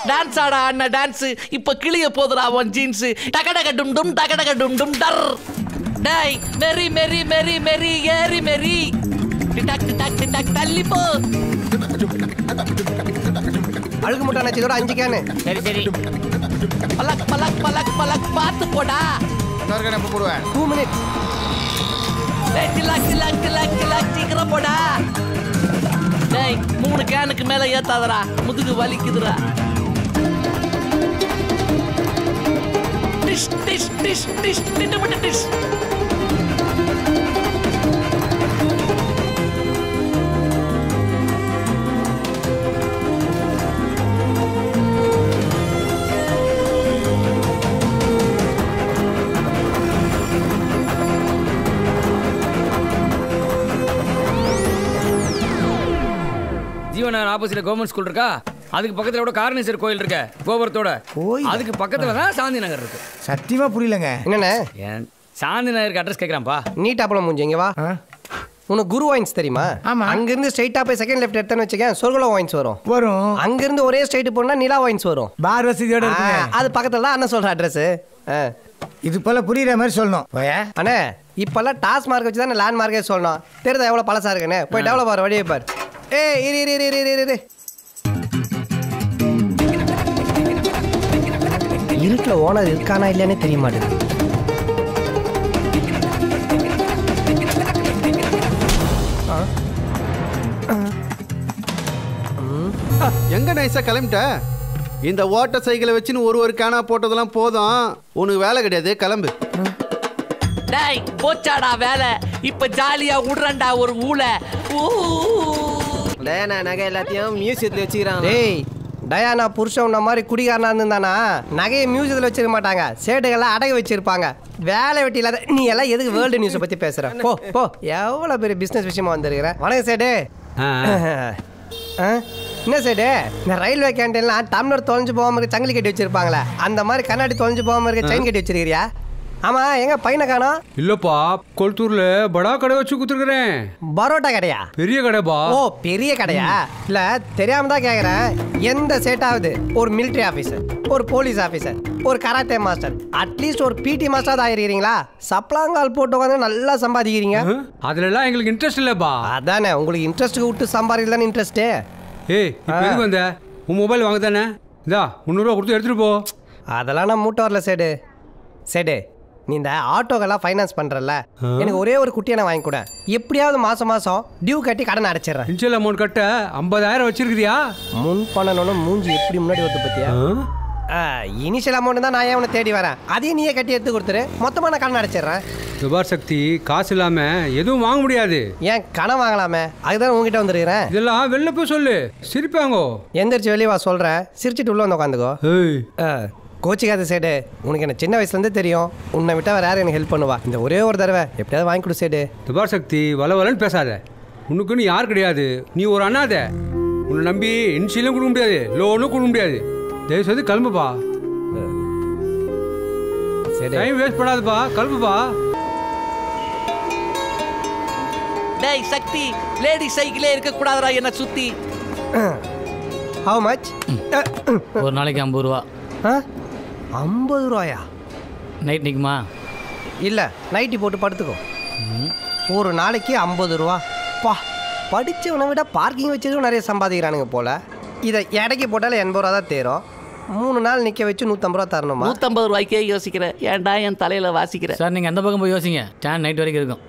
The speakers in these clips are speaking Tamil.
டான்ஸ் ஆடா அண்ணா டான்ஸ். இப்ப கிளிய போதுடா உன் ஜீன்ஸ். டகடக டும் டும் டகடக டும் டும் டர். டேய் மெரி மெரி மெரி மெரி ஏரி மெரி. டிடக் டிடக் டிடக் தள்ளி போ. அழுகு முட்டை நச்சதோட 5 கேனு. சரி சரி. பலக் பலக் பலக் பலக் பாத்து போடா. இன்னொரு கேன் எப்ப போடுவேன்? 2 minutes. டேய் டிலக் டிலக் டிலக் டிலக் சீக்கிரம் போடா. டேய் 3 கேனுக்கு மேல ஏத்தாதடா, முதுகு வலிக்குதுடா. டிஷ் டிஷ் டிஷ் டிஷ் டிட்டு டிஷ். ஜீவநகர் ஆப்போசிட்ல கவர்மெண்ட் ஸ்கூல் இருக்கா, அதுக்கு பக்கத்துல கூட காரணேஸ்வரர் கோயில் இருக்கு கோபுரத்தோட. அதுக்கு பக்கத்துல தான் சாந்தி நகர் இருக்கு. சத்தியமா புரியலங்க. என்னண்ணே சாந்தி நகருக்கு அட்ரஸ் கேட்கறான்ப்பா. நீட்டா போல மூஞ்சி இங்க வா. உனக்கு குரு வாயின்ஸ் தெரியுமா? அங்க இருந்து ஸ்ட்ரைட்டா போய் செகண்ட் லெஃப்ட் எடுத்தேன்னு வச்சுக்கேன், சொர்க்கலோ வாயின்ஸ் வரும். அங்க இருந்து ஒரே ஸ்ட்ரைட் போனா நிலா வாயின்ஸ் வரும். பார் வசதியோட இருக்குங்க. அது பக்கத்துல தான் அண்ணன் சொல்ற அட்ரஸ். இது போல புரியுற மாதிரி சொல்லணும். அண்ணே இப்பெல்லாம் டாஸ் மார்க் வச்சு தான் லேண்ட் மார்க்கே சொல்லணும். தெரியுதா எவ்வளவு பழசா இருக்குன்னு? போய் டெவலப் ஆகிற வழியை பாரு. இருட்டுல ஓனர் இருக்கானா இல்லையானே தெரிய மாட்டேங்குது. எங்க நைஸா கிளம்பிட்ட? இந்த ஓட்ட சைக்கிளை வச்சுன்னு ஒரு கேனா போட்டதெல்லாம் போதும், உனக்கு வேலை கிடையாது, கிளம்பு. டேய் போச்சாடா வேலை. இப்ப ஜாலியா உடுறண்டா ஒரு ஊளை. டயானா நகை எல்லாத்தையும் மியூசியத்துல வச்சுக்கிறான். டேய் டயானா புருஷன் உன்ன மாதிரி குடிகாரனா இருந்தானா நகையை மியூசியத்தில் வச்சிருக்க மாட்டாங்க, சேட்டுகள்லாம் அடகு வச்சிருப்பாங்க. வேலை வெட்டி இல்லாத நீ எல்லாம் எதுக்கு வேர்ல்டு நியூஸை பத்தி பேசுற? போ போ, எவ்வளோ பெரிய பிஸ்னஸ் விஷயமா வந்திருக்கிறேன். வணக்கம் சேட்டு. என்ன சேட்டு, இந்த ரயில்வே கேண்டீன்லாம் டம்ளர் தொலைஞ்சு போகாம இருக்க சங்கிலி கட்டி வச்சிருப்பாங்களே, அந்த மாதிரி கண்ணாடி தொலைஞ்சு போகாம இருக்க செயின் கட்டி வச்சிருக்கிறியா? ஆமா எங்க பையனை காணோம்? இல்லப்பா, கொளத்தூர்ல படா கடை வச்சு குடுத்துருக்கேன். பரோட்டா கடையா? பெரிய கடைப்பா. ஓ பெரிய கடையா? இல்ல தெரியாம தான் கேக்குறேன். எந்த சேட்டாவது ஒரு மிலிட்டரி ஆபீசர், ஒரு போலீஸ் ஆபீசர், ஒரு கராத்தே மாஸ்டர், அட்லீஸ்ட் ஒரு பிடி மாஸ்டர் ஆயிருக்கீங்களா? சப்ளாங்கால் போட்டு வந்து நல்லா சம்பாதிக்கிறீங்க. அதுல எல்லாம் எங்களுக்கு இன்ட்ரெஸ்ட் இல்லப்பா. அதானே உங்களுக்கு இன்ட்ரெஸ்ட்டுக்கு விட்டு சம்பாதிக்கலாம் இன்ட்ரெஸ்ட். ஏய் இப்போ எதுக்கு வந்த? உன் மொபைல் வாங்க தானே, இதா 300 ரூபா கொடுத்து எடுத்துட்டு போ. அதெல்லாம் நான் மூட்டை வரல சேடு. சேடு நீ இந்த ஆட்டோக்கெல்லாம் ஃபைனான்ஸ் பண்றல, எனக்கு ஒரே ஒரு குட்டியை நான் வாங்கி கூட, எப்படியாவது மாசம் மாசம் டியூ கட்டி கடன் அடைச்சிடுறேன். இன்ஷியல் அமௌண்ட் கட்ட 50,000 வச்சிருக்கியா? முன் பண்ணணும்னு மூஞ்சி எப்படி முன்னாடி வந்து பத்தியா? இனிஷியல் அமௌண்ட் தான் நான் ஏன் உன்னை தேடி வரேன், அதையும் நீயே கட்டி எடுத்து கொடுத்துரு, மொத்தமாக நான் கடன் அடைச்சிடுறேன். விபார் சக்தி, காசு இல்லாம எதுவும் வாங்க முடியாது. ஏன் கடன் வாங்கலாமே, அதுதான் உங்ககிட்ட வந்துருக்கிறேன். இதெல்லாம் வெளில போய் சொல்லு, சிரிப்பாங்கோ. எந்திரிச்சு வெளியே வா சொல்றேன், சிரிச்சிட்டு உள்ள வந்து உட்காந்துக்கோ. கோச்சிக்காத சேடு, உனக்கு என்ன சின்ன வயசுலேருந்தே தெரியும், உன்னை விட்டா வேறு யாரும் எனக்கு ஹெல்ப் பண்ணுவா. இந்த ஒரே ஒரு தடவை எப்படியாவது வாங்கி கொடு சேடு. விபார் சக்தி, வளவலன்னு பேசாத. உனக்குன்னு யார் கிடையாது, நீ ஒரு அண்ணாத. உன்னை நம்பி இன்ஷியலும் கொடுக்க முடியாது, லோனும் கொடுக்க முடியாது. தயவு செய்து கிளம்புப்பா. சரி டைம் வேஸ்ட் பண்ணாதுப்பா, கிளம்புப்பா. டேய் சக்தி, லேடி சைக்கிளே இருக்க கூடாதுடா என்ன சுத்தி. How much? ஒரு நாளைக்கு 50 ரூபா. 50 ரூபாயா? நைட் நிற்குமா? இல்லை நைட்டி போட்டு படுத்துக்கோ. ஒரு நாளைக்கு 50 ரூபா. பா, படித்தவனை விட பார்க்கிங் வச்சதும் நிறைய சம்பாதிக்கிறானுங்க போல். இதை இடைக்கு போட்டாலும் 80 ரூபா தான் தேரும். 3 நாள் நிற்க வச்சு 150 ரூபா தரணுமா? 150 ரூபாய்க்கே யோசிக்கிறேன், ஏன்டா என் தலையில் வாசிக்கிறேன். சார் நீங்கள் அந்த பக்கம் போய் யோசிங்க, ஸ்டாண்ட் நைட் வரைக்கும் இருக்கும்.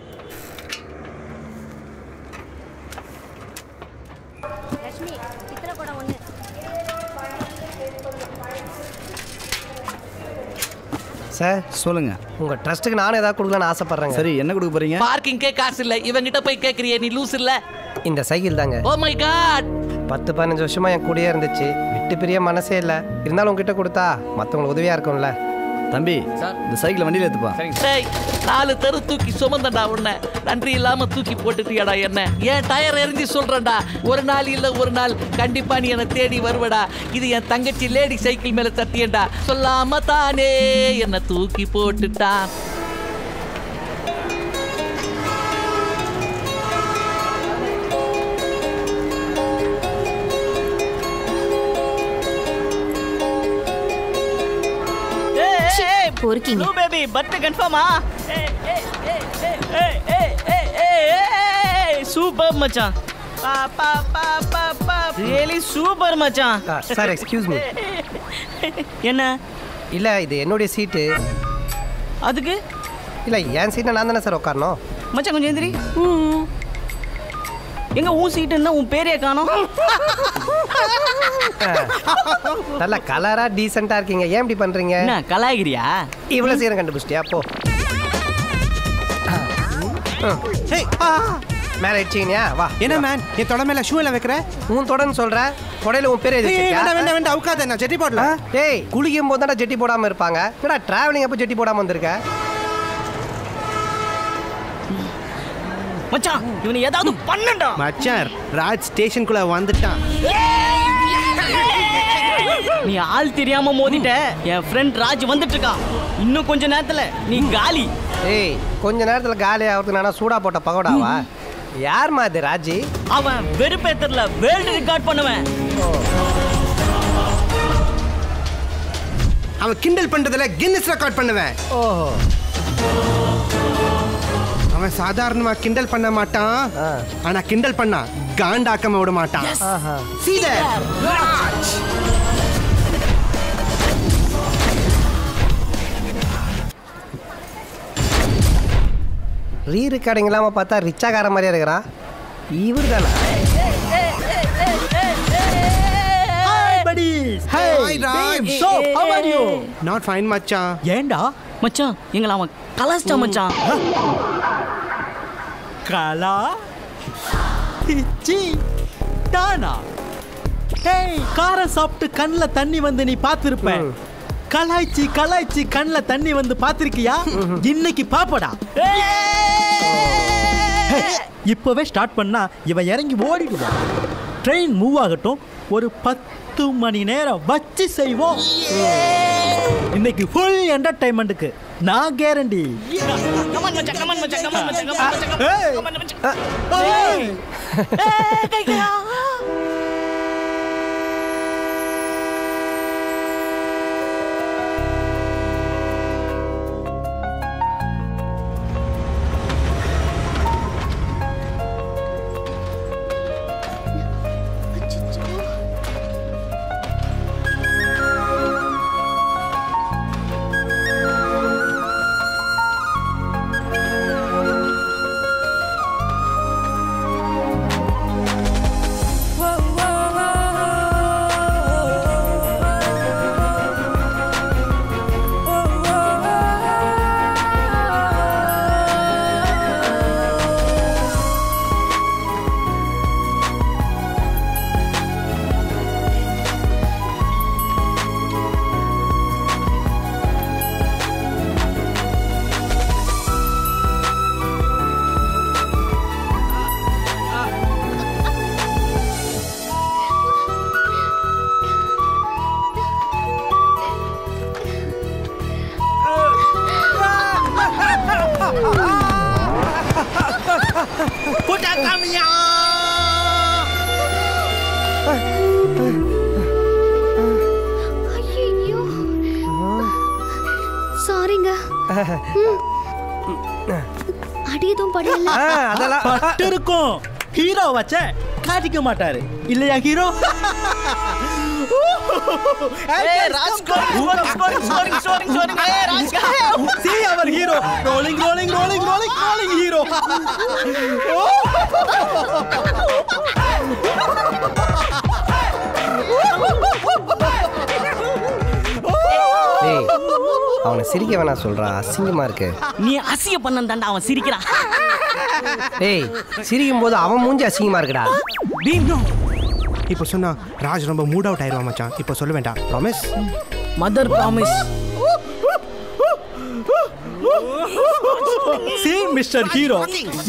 சார் சொல்லுங்க. உங்க ட்ரஸ்ட்டுக்கு நானும் ஏதாவது கொடுக்கலான்னு ஆசைப்படுறேன். சரி என்ன கொடுக்க போறீங்க? பார்க்கிங்கே காசு இல்லை, இவங்கிட்ட போய் கேட்குறியே நீ லூஸ் இல்லை. இந்த சைக்கிள் தாங்க. ஓ மை காட், 10-15 வருஷமா என் கூடயே இருந்துச்சு, விட்டு பிரிய மனசே இல்லை. இருந்தாலும் உங்ககிட்ட கொடுத்தா மற்றவங்களுக்கு உதவியாக இருக்கும்ல. தம்பி இந்த சைக்கிளை வண்டியில் எடுத்துப்பா. டேய் 4 தெரு தூக்கி சுமந்தண்டா உன்னை, நன்றி இல்லாம தூக்கி போட்டுட்டியாடா என்ன. ஏன் டயர் எரிஞ்சு சொல்றேன்டா, ஒரு நாள் இல்லை ஒரு நாள் கண்டிப்பா நீ என்னை தேடி வருவடா. இது என் தங்கச்சி லேடி சைக்கிள் மேல சத்தியண்டா, சொல்லாம தானே என்னை தூக்கி போட்டுட்டான். பொறுக்கிங்க. ப்ளூ பேபி பர்த் கன்ஃபார்மா? சூப்பர் மச்சான். ரியலி சூப்பர் மச்சான். Sir excuse me. என்ன? இல்ல இது என்னுடைய சீட்டு. அதுக்கு இல்ல என் சீட்டை நான் தானே சார் உட்காரணும். மச்சான் கொஞ்சம் எந்திரி. எங்க உன் சீட்டு இருந்தா உன் பேரே காணோம். நல்ல கலரா டீசெண்டா இருக்கீங்க. ஏன் இப்படி பண்றீங்க? என்ன கலாய்கிறியா? இவ்வளவு சீக்கிரம் கண்டுபிடிச்சிட்டியா? போ மேல இடிச்சீங்கயா? வா. என்ன மேன் என் தொட மேல ஷூ எல்லாம் வைக்கிற? உன் தொடன்னு சொல்ற. தொடையில உன் பேர் எழுதி வச்சிருக்கியா? வேண்டாம் வேண்டாம் அவுக்காத, நான் ஜெட்டி போடல. டேய் குளிக்கும் போது தான் ஜெட்டி போடாம இருப்பாங்க. என்னடா டிராவலிங் அப்போ ஜெட்டி போடாம வந்திருக்க? மச்சான் இவனை ஏதாவது பண்ணடா. மச்சான் ராஜ் ஸ்டேஷனுக்குள்ள வந்துட்டான். நீ ஆள் தெரியாம மோதிட்ட. என் ஃப்ரெண்ட் ராஜ் வந்துட்டு இருக்கான். இன்னும் கொஞ்ச நேரத்துல நீ காலி. ஏய் கொஞ்ச நேரத்துல காலி ஆகிறதுக்கு நானா சூடா போட்ட பகோடாவா? யார்மா இது ராஜி? அவன் வெறுப்பேத்தர்ல வேர்ல்ட் ரெக்கார்ட் பண்ணுவேன். அவன் கிண்டல் பண்றதுல கின்னஸ் ரெக்கார்ட் பண்ணுவேன். ஓஹோ. அவன் சாதாரணமா கிண்டல் பண்ண மாட்டான். ஆனா கிண்டல் பண்ணா காண்டாக்காம விட மாட்டான். சீதா ராஜ். ரீ ரெக்கார்டிங் இல்லாம பார்த்தா ரிச்சாகார மாதிரியா இருக்கிறான். இவர் தானா? Hi Raj. So how are you? Not fine மச்சான். ஏண்டா மச்சான் எங்கள அவன் கலாஸ்டா மச்சான். கலா பிச்சி டானா. ஏய் காரம் சாப்பிட்டு கண்ணுல தண்ணி வந்து நீ பார்த்திருப்ப. கலாய்ச்சி கலாய்ச்சி கண்ணுல தண்ணி வந்து பார்த்திருக்கியா? இன்னைக்கு பாப்படா. இப்பவே ஸ்டார்ட் பண்ணா இவன் இறங்கி ஓடிடுவான். ட்ரெயின் மூவ் ஆகட்டும். ஒரு 10 மணி நேரம் வச்சு செய்வோம். இன்னைக்கு ஃபுல் என்டர்டைன்மெண்ட்டுக்கு நான் கேரண்டி. கமான் மச்சான் கமான் மச்சான் கமான் மச்சான் கமான் மச்சான். Puta kamiya. ஐயோ சாரிங்க. அடி எதுவும் படல. அதெல்லாம் பட்டு இருக்கும். ஹீரோ வச்ச காட்டிக்க மாட்டாரு இல்லையா hero? Hey Raj scoring. Hey Raj. See our hero rolling hero. ஏய் அவனை சிரிக்க வேணா சொல்றா. அசிங்கமா இருக்கு. நீ அசிய பண்ணந்தாண்டா அவன் சிரிக்கிறான். ஏய் சிரிக்கும் போது அவன் மூஞ்சி அசிங்கமா இருக்குடா. இப்போ சொன்னா ராஜ் ரொம்ப மூட் அவுட் ஆயிடுவான் மச்சான். இப்போ சொல்ல வேண்டாம். Promise? Mother promise. See mister hero,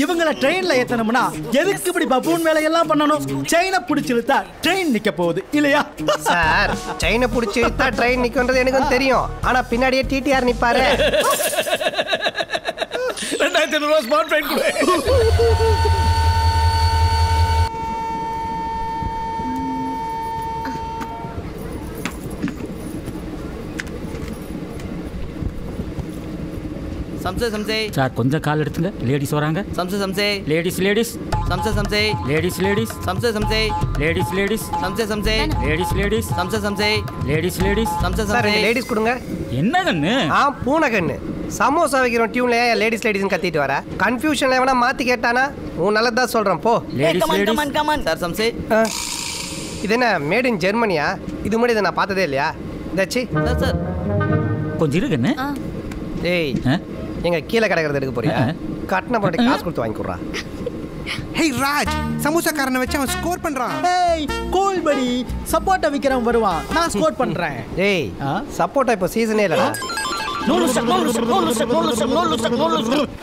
இவங்களை ட்ரெயின்ல ஏத்தணும்னா எதுக்கு இப்படி பப்பூன் வேலையெல்லாம் பண்ணணும்? செயினை பிடிச்சி இழுத்தா ட்ரெயின் நிக்க போகுது இல்லையா? சார் செயினை பிடிச்சி இழுத்தா ட்ரெயின் நிற்குன்றது எனக்கும் தெரியும். ஆனா பின்னாடியே டிடிஆர் நிப்பாரு. 2500 ரூபாய் ஸ்மார்ட் ட்ரெயின் கொடு. சம்சே சம்சே. சார் கொஞ்சம் கால் எடுத்துங்க. லேடிஸ் வராங்க. சம்சே சம்சே. Ladies ladies. சம்சே சம்சே. Ladies ladies. சம்சே சம்சே. Ladies ladies. சம்சே சம்சே. Ladies ladies. சம்சே சம்சே. Ladies ladies. சம்சே சார் சம்சே. லேடிஸ் கொடுங்க. என்ன கண்ணு? பூனை கண்ணு. சமோசா வைக்கிறோம் டியூன்ல லேடிஸ் லேடிஸ்னு கத்திட்டு வர. கன்ஃபியூஷன்ல எவனா மாத்தி கேட்டானா உன் நல்லதான் சொல்றேன் போ. Ladies ladies. Come on come on. Sir சம்சே. இது என்ன மேட் இன் ஜெர்மனியா? இது முன்னாடி இதை நான் பார்த்ததே இல்லையா? இதாச்சி சார் கொஞ்சம் இருக்குன்னு. டேய் எங்க கீழே கிடக்கிறது எடுக்க போறியா? கட்டண போட்டு காசு கொடுத்து வாங்கி கொடுறா. ஹே ராஜ், சமோசாக்காரனை வச்சு அவன் ஸ்கோர் பண்றான். ஏய் கூல் படி, சப்போட்டா விக்கிறவன் வருவான், நான் ஸ்கோர் பண்றேன். டேய் சப்போட்டா இப்போ சீசனே இல்லடா. நோ லுசக் நோ லுசக் நோ லுசக் நோ லுசக் நோ லுசக் நோ லுசக்.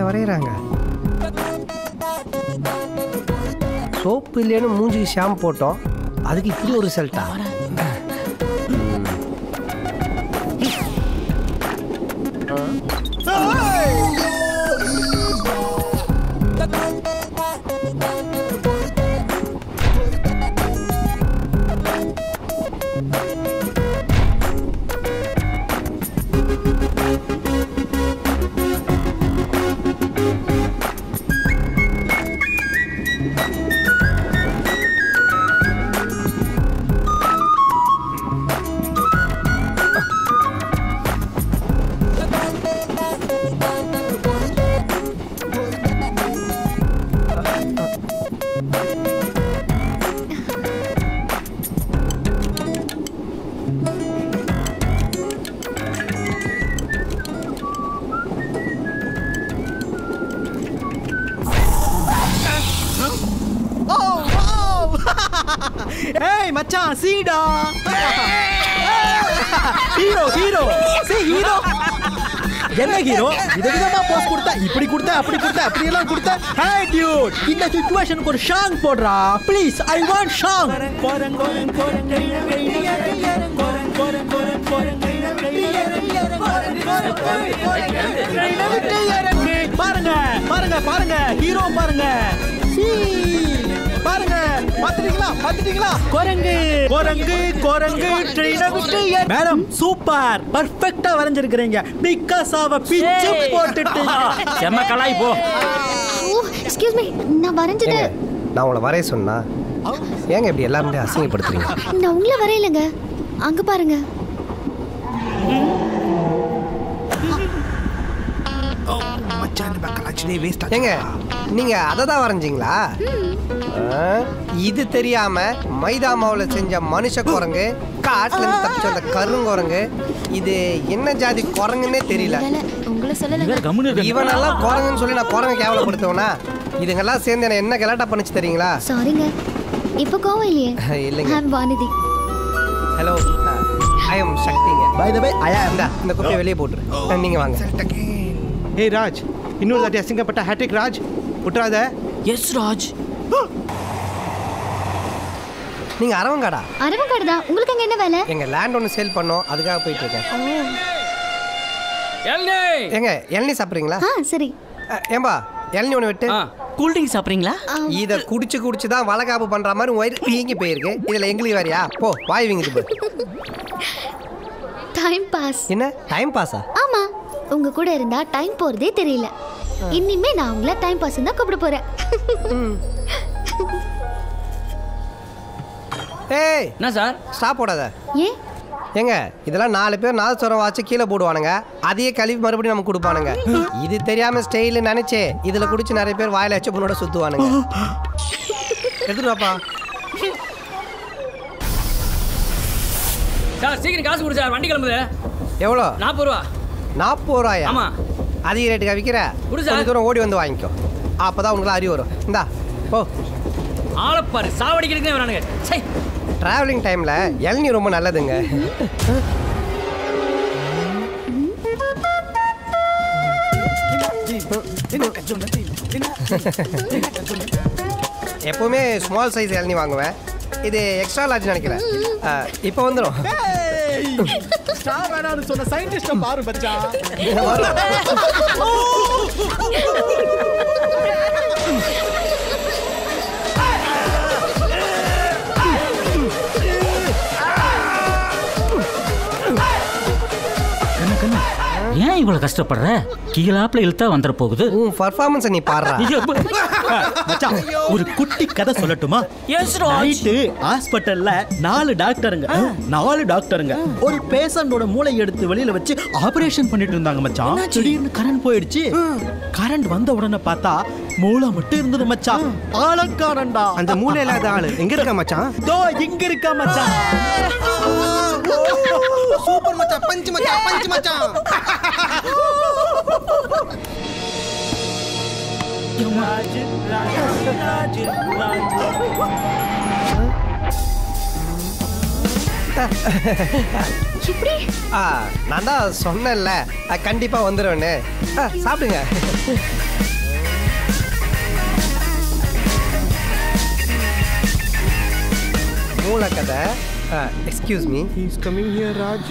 வரைகிறாங்க. சோப்பு இல்லைன்னு மூஞ்சிக்கு ஷாம்பு போட்டோம், அதுக்கு இப்படி ஒரு ரிசல்ட்டா? ஏய் மச்சான் சீடா. ஹீரோ ஹீரோ சீ ஹீரோ. என்ன ஹீரோ விதவிதமா போஸ் கொடுத்தா, இப்படி கொடுத்தா அப்படி கொடுத்தா அப்படி எல்லாம் கொடுத்தா. ஹே டியூட், இந்த சிச்சுவேஷனுக்கு ஒரு சாங் போடுறா ப்ளீஸ். I want song. பாருங்க பாருங்க பாருங்க ஹீரோ பாருங்க. பாருங்க பாத்துட்டீங்களா பாத்துட்டீங்களா? குரங்கு குரங்கு குரங்கு ட்ரெயினை விட்டு. மேடம் சூப்பர் பர்ஃபெக்ட்டா வரைஞ்சிருக்கீங்க. பிகாஸ் ஆஃப் பிச்சு போட்டுட்டு செம்ம கலாய் போ. எக்ஸ்கியூஸ் மீ, நான் வரைஞ்சது. நான் உங்களை வரைய சொன்னா ஏங்க இப்படி எல்லாரும் அசிங்கப்படுத்துறீங்க? நான் உங்களை வரையலங்க, அங்க பாருங்க. ஏங்க நீங்க அதை தான் வரைஞ்சிங்களா? இது தெரியாம மைதா மாவுல செஞ்ச மனுஷ குரங்கு, காட்டுல இருந்து தப்பிச்ச அந்த கருங்குரங்கு, இது என்ன ஜாதி குரங்குன்னே தெரியல. உங்களை சொல்லல. இவனெல்லாம் குரங்குன்னு சொல்லி நான் குரங்க கேவலப்படுத்துவேனா? இதுங்கெல்லாம் சேர்ந்து என்ன என்ன கலாட்டா பண்ணிச்சு தெரியுங்களா? சாரிங்க, இப்போ கோவம் இல்லையே. இல்லைங்க. I am Vanithi. Hello, I am சக்திங்க. By the way I am. இந்த குப்பையை வெளியே போட்டுரு, நீங்க வாங்க. ஹே ராஜ், இன்னொரு தாட்டி அசிங்கப்பட்ட ஹேட்ரிக் ராஜ் விட்டுறாத. எஸ் ராஜ். நீங்க அரவங்காடா? அரவங்காடு தான். உங்களுக்கு அங்க என்ன வேலை? எங்க லேண்ட் ஒன்று சேல் பண்ணோம், அதுக்காக போயிட்டு இருக்கேன். ஏங்க இளநீ சாப்பிட்றீங்களா? சரி. ஏம்பா இளநீ ஒன்று விட்டு. கூல் ட்ரிங்க் சாப்பிட்றீங்களா? இதை குடிச்சு குடிச்சு தான் வளகாப்பு பண்ற மாதிரி வயிறு வீங்கி போயிருக்கு. இதுல எங்களுக்கு வேறையா? போ வாய் வீங்கிட்டு போ. Time pass. என்ன டைம் பாஸா? ஆமா, உங்க கூட இருந்தா டைம் போறதே தெரியல. இனிமே நான் உங்களை டைம் பாஸ் தான் கூப்பிட போறேன். ஏய் என்ன சார்? ஸ்டாப் போடாத. ஏன்? ஏங்க இதெல்லாம் 4 பேர் நாதஸ்வரம் வாட்சி கீழே போடுவானுங்க, அதையே கழுவி மறுபடியும் நமக்கு கொடுப்பானுங்க. இது தெரியாம ஸ்டைல் நினைச்சே இதுல குடிச்சு நிறைய பேர் வாயில வச்சு பொண்ணோட சுத்துவானுங்க. எடுத்துட்டு வாப்பா. சார் சீக்கிரம் காசு கொடு சார், வண்டி கிளம்புது. எவ்வளோ? 40 ரூபா. 40 ரூபாயா? ஆமா. அதிக ரேட்டுக்கு விற்கிற? கொஞ்சம் தூரம் ஓடி வந்து வாங்கிக்கோ, அப்பதான் உங்களுக்கு அறிவு வரும். இந்தா போ. ஆளப்பாரு சாவடிக்கிறதுக்கு வரானுங்க. சை டிராவலிங் டைம்ல இளநீ ரொம்ப நல்லதுங்க. எப்பவுமே ஸ்மால் சைஸ் இளநீ வாங்குவேன். இது எக்ஸ்ட்ரா லார்ஜ் நினைக்கிறேன். இப்போ வந்துடும். சொன்ன சயின்டிஸ்ட பாரு பச்சா. ஏன் இவ்வளவு கஷ்டப்படுற? கீழாப்ல இழுத்தா வந்துட போகுது. உன் பர்ஃபார்மன்ஸ் நீ பாடுறா. மச்சான் ஒரு குட்டி கதை சொல்லட்டுமா? நைட்டு ஹாஸ்பிட்டல்ல 4 டாக்டருங்க ஒரு பேஷண்டோட மூளை எடுத்து வெளியில வச்சு ஆபரேஷன் பண்ணிட்டு இருந்தாங்க மச்சான். திடீர்னு கரண்ட் போயிடுச்சு. கரண்ட் வந்த உடனே பார்த்தா மூளை மட்டும் இருந்தது மச்சான். ஆளக்காரன்டா. அந்த மூளை இல்லாத ஆளு எங்க இருக்கா மச்சான்? தோ இங்க இருக்கா மச்சான். சூப்பர் மச்சான். பஞ்ச் மச்சான். பஞ்ச் மச்சான். நான் தான் சொன்னேன்ல கண்டிப்பா வந்துடுவேன்னு. சாப்பிடுங்க. மூல கதை. Excuse me. He is coming here, Raj.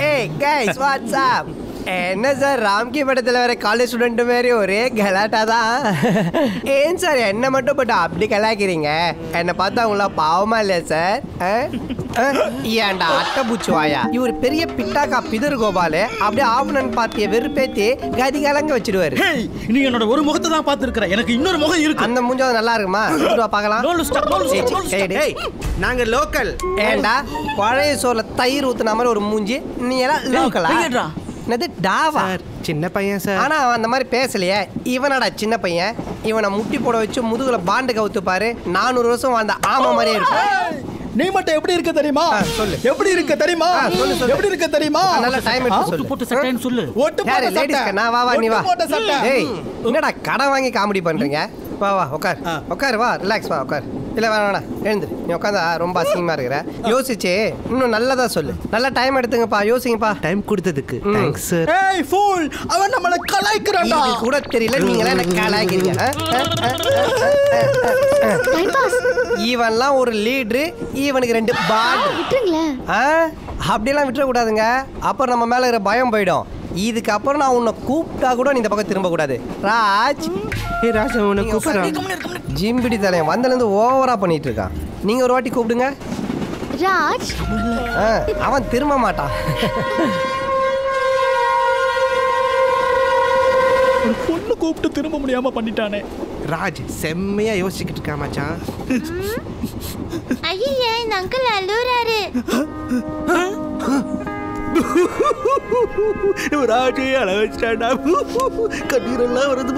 Hey guys, what's up? என்ன சார் ராம்கி படத்தில் வர காலேஜ் ஸ்டூடெண்ட் மாதிரி ஒரே கலாட்டா தான். ஏன் சார் என்ன மட்டும் பட்டு அப்படி கலாய்க்கிறீங்க? என்னை பார்த்தா அவங்களா பாவமா இல்லையா சார்? ஏன்டா அட்டை பூச்சி வாயா? இவர் பெரிய பிட்டாக்கா பிதர் கோபாலு அப்படியே ஆவணன் பார்த்திய வெறுப்பேத்தி கதி கலங்க வச்சிடுவாரு. நீ என்னோட ஒரு முகத்தை தான் பார்த்துருக்கிற. எனக்கு இன்னொரு முகம் இருக்கு. அந்த முஞ்சம் நல்லா இருக்குமா? பார்க்கலாம். நாங்க லோக்கல். ஏண்டா பழைய சோறுல தயிர் ஊத்துன மாதிரி ஒரு மூஞ்சி. நீ எல்லாம் லோக்கலா? என்னது டாவா? சின்ன பையன் சார். ஆனா அவன் அந்த மாதிரி பேசலையே. இவனடா சின்ன பையன். இவனை முட்டி போட வச்சு முதுகுல பாண்டு கவுத்து பாரு. 400 வருஷம் வாழ்ந்த ஆமா மாதிரியே இருக்கும். நீ மட்டும் எப்படி இருக்க தெரியுமா? சொல்லு. எப்படி இருக்க தெரியுமா? சொல்லு. எப்படி இருக்க தெரியுமா? நல்ல டைம் எடுத்து சொல்லு. போட்டு சட்டைன்னு சொல்லு. ஓட்டு போட்ட லேடிஸ் நான் வா நீ வா. ஏய் என்னடா கடன் வாங்கி காமெடி பண்றீங்க? வா உட்கார் வா ரிலாக்ஸ் வா உட்கார். இல்லை வேணாம் எழுந்துரு. நீ உட்காந்தா ரொம்ப அசிங்கமா இருக்கிற. யோசிச்சு இன்னும் நல்லதா சொல்லு. நல்ல டைம் எடுத்துங்கப்பா. யோசிங்கப்பா. டைம் கொடுத்ததுக்கு தேங்க்ஸ் சார். ஏய் ஃபூல், அவன் நம்மள கலாய்க்கறான்டா. இது கூட தெரியல நீங்களே என்ன கலாய்க்கிறீங்க? Time pass. இவன்லாம் ஒரு லீடர். இவனுக்கு 2 பாட். விட்டுருங்களே. அப்படியெல்லாம் விட்டுற கூடாதுங்க. அப்புறம் நம்ம மேல இருக்கிற பயம் போயிடும். இதுக்கப்புறம் நான் உன்னை கூப்பிட்டா கூட நீ இந்த பக்கம் திரும்ப கூடாது. ராஜ். ஏய் ராஜ் உன்னை கூப்பிடுறான். ஜிம்பிடி தலையன் வந்தலேருந்து ஓவரா பண்ணிட்டு இருக்கான். நீங்க ஒரு வாட்டி கூப்பிடுங்க. ராஜ். அவன் திரும்ப மாட்டான். ஒரு பொண்ணு கூப்பிட்டு திரும்ப முடியாம பண்ணிட்டானே. ராஜ் செம்மையா யோசிச்சுக்கிட்டு இருக்கா மச்சான். ஐயே இந்த அங்கிள் அழுறாரு. ராஜே அழகாடா. கண்ணீரெல்லாம் வருது.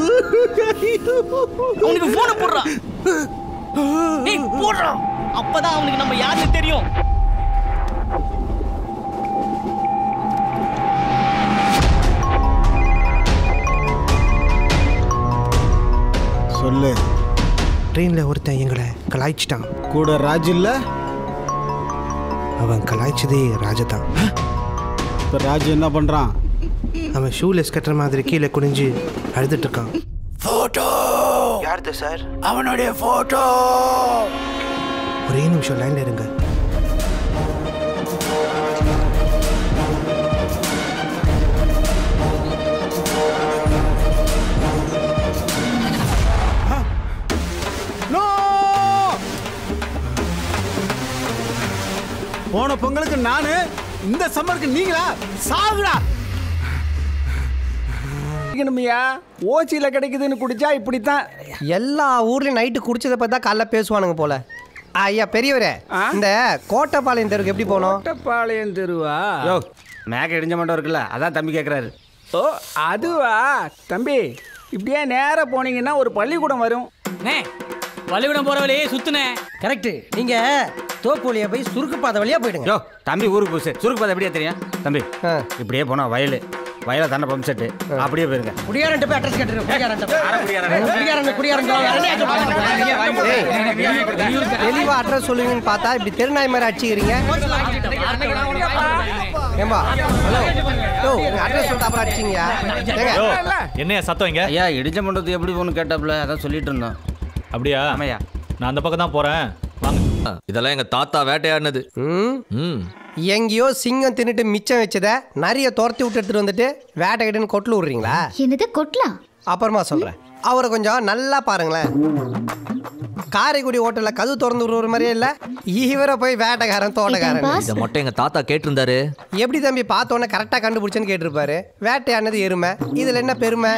அவனுக்கு போன் போடுறா. ஏய் போடுறா. அப்பதான் அவனுக்கு நம்ம யாருன்னு தெரியும். சொல்லு. ட்ரெயின்ல ஒருத்தன் எங்களை கலாய்ச்சிட்டான். கூட ராஜ் இல்ல? அவன் கலாய்ச்சதே ராஜதான். இப்போ ராஜ் என்ன பண்றான்? அவன் ஷூலெஸ் கட்டுற மாதிரி கீழே குனிஞ்சு அழுதுட்டு இருக்கான். போட்டோ. யாருது சார்? அவனுடைய போட்டோ. ஒரே நிமிஷம் லைன்ல இருங்க. போன பொங்கலுக்கு நானு, இந்த சம்மருக்கு நீங்களா? சாகுடா. ஓச்சியில கிடைக்குதுன்னு குடிச்சா இப்படித்தான். எல்லா ஊர்லயும் நைட்டு குடிச்சதை பத்தி தான் காலைல பேசுவானுங்க போல. ஐயா பெரியவரே, இந்த கோட்டைப்பாளையம் தெருக்கு எப்படி போனோம்? கோட்டைப்பாளையம் தெருவா? யோ மேக இடிஞ்ச மண்டபம் இருக்குல்ல, அதான் தம்பி கேட்குறாரு. ஓ அதுவா தம்பி? இப்படியே நேராக போனீங்கன்னா ஒரு பள்ளிக்கூடம் வரும். பள்ளிக்கூடம் போற வழியே சுத்துனே. கரெக்ட். நீங்க தோப்பு வழியா போய் சுருக்கு பாதை வழியா போயிடுங்க. யோ தம்பி ஊருக்கு போச்சு, சுருக்கு பாதை எப்படியா தெரியும்? தம்பி இப்படியே போனா வயல், வயல தானே பம்ப் செட்டு அப்படியே போயிருங்க. குடியாரன்ட்ட போய் அட்ரஸ் கேட்டுருங்க. தெளிவா அட்ரஸ் சொல்லுவீங்கன்னு பார்த்தா இப்படி தெருநாய் மாதிரி அடிச்சுக்கிறீங்க. ஏம்பா ஹலோ யோ அட்ரஸ் சொல்லிட்டு அப்புறம் அடிச்சிங்கயா. என்னையா சத்தம் இங்க? ஐயா இடிச்ச மண்டபத்துக்கு எப்படி போகணும் கேட்டாப்ல, அதான் சொல்லிட்டு இருந்தோம். அப்படியா? ஆமையா, நான் அந்த பக்கம் தான் போறேன். இதெல்லாம் எங்க தாத்தா வேட்டையாடினது. எங்கேயோ சிங்கம் தின்னுட்டு மிச்சம் வச்சதை நிறைய துரத்தி விட்டு எடுத்துட்டு வந்துட்டு வேட்டை கிட்டன்னு கொட்டில் விடுறீங்களா? என்னது கொட்டலாம்? அப்புறமா சொல்றேன். அவரை கொஞ்சம் நல்லா பாருங்களேன். காரைக்குடி ஹோட்டல்ல கது திறந்து விடுற மாதிரியே இல்ல, இவரை போய் வேட்டைக்காரன் தோட்டக்காரன். இந்த மொட்டை எங்க தாத்தா கேட்டிருந்தாரு. எப்படி தம்பி பார்த்தோன்னே கரெக்டா கண்டுபிடிச்சேன்னு கேட்டிருப்பாரு. வேட்டையானது எருமை, இதுல என்ன பெருமை?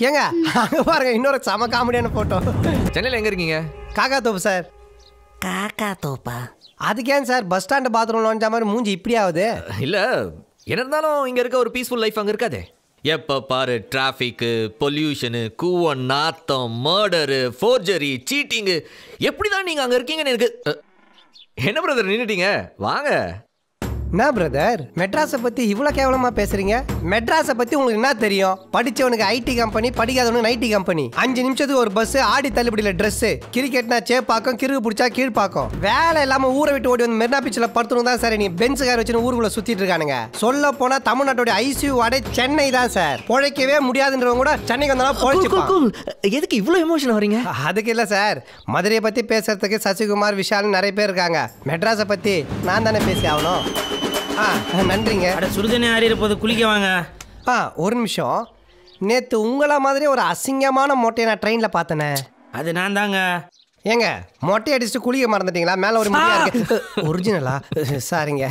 ஏங்க அங்க பாருங்க இன்னொரு சம காமெடியான போட்டோ. சென்னையில் எங்க இருக்கீங்க? காக்கா தோப்பு சார். காக்கா தோப்பா? அதுக்கேன் சார் பஸ் ஸ்டாண்டு பாத்ரூம் நோஞ்ச மாதிரி மூஞ்சி இப்படி ஆகுது? இல்ல என்ன இருந்தாலும் இங்க இருக்க ஒரு பீஸ்ஃபுல் லைஃப் அங்க இருக்காதே. எப்ப பாரு டிராஃபிக்கு, பொல்யூஷனு, கூவன் நாத்தம், மர்டரு, ஃபோர்ஜரி, சீட்டிங்கு. எப்படிதான் நீங்க அங்க இருக்கீங்கன்னு எனக்கு. என்ன பிரதர் நின்னுட்டீங்க? வாங்க. என்ன பிரதர் மெட்ராஸை பற்றி இவ்வளோ கேவலமாக பேசுகிறீங்க? மெட்ராஸை பற்றி உங்களுக்கு என்ன தெரியும்? படித்தவனுக்கு ஐடி கம்பெனி, படிக்காதவனுக்கு நைட்டி கம்பெனி. 5 நிமிஷத்துக்கு ஒரு பஸ்ஸு, ஆடி தள்ளுபடியில் ட்ரெஸ்ஸு, கிரிக்கெட்னா சேப்பாக்கம், கிறுகு பிடிச்சா கீழ்ப்பாக்கம். வேலை இல்லாமல் ஊரை விட்டு ஓடி வந்து மெரினா பீச்சில் படுத்தணும் தான் சார். நீ பென்ஸ் கார் வச்சுன்னு ஊருக்குள்ளே சுற்றிட்டு இருக்கானுங்க. சொல்ல போனால் தமிழ்நாட்டோட ஐசியூ வாடகை சென்னை தான் சார். பொழைக்கவே முடியாதுன்றவங்க கூட சென்னைக்கு வந்தாலும் பொழைச்சிப்பான். எதுக்கு இவ்வளோ எமோஷன் வரீங்க? அதுக்கு இல்லை சார், மதுரையை பற்றி பேசுறதுக்கு சசிகுமார், விஷால் நிறைய பேர் இருக்காங்க. மெட்ராஸை பற்றி நான் தானே பேசி ஆகணும். நன்றிங்க. சுடுதண்ணி ஆறிற போது குளிக்க வாங்க. ஒரு நிமிஷம். நேற்று உங்கள மாதிரி ஒரு அசிங்கமான மொட்டையை நான் ட்ரெயினில் பார்த்தேனே, அது நான் தாங்க. ஏங்க மொட்டை அடிச்சுட்டு குளிக்க மறந்துட்டீங்களா? மேலே ஒரு ஒரிஜினலா? சாரிங்க.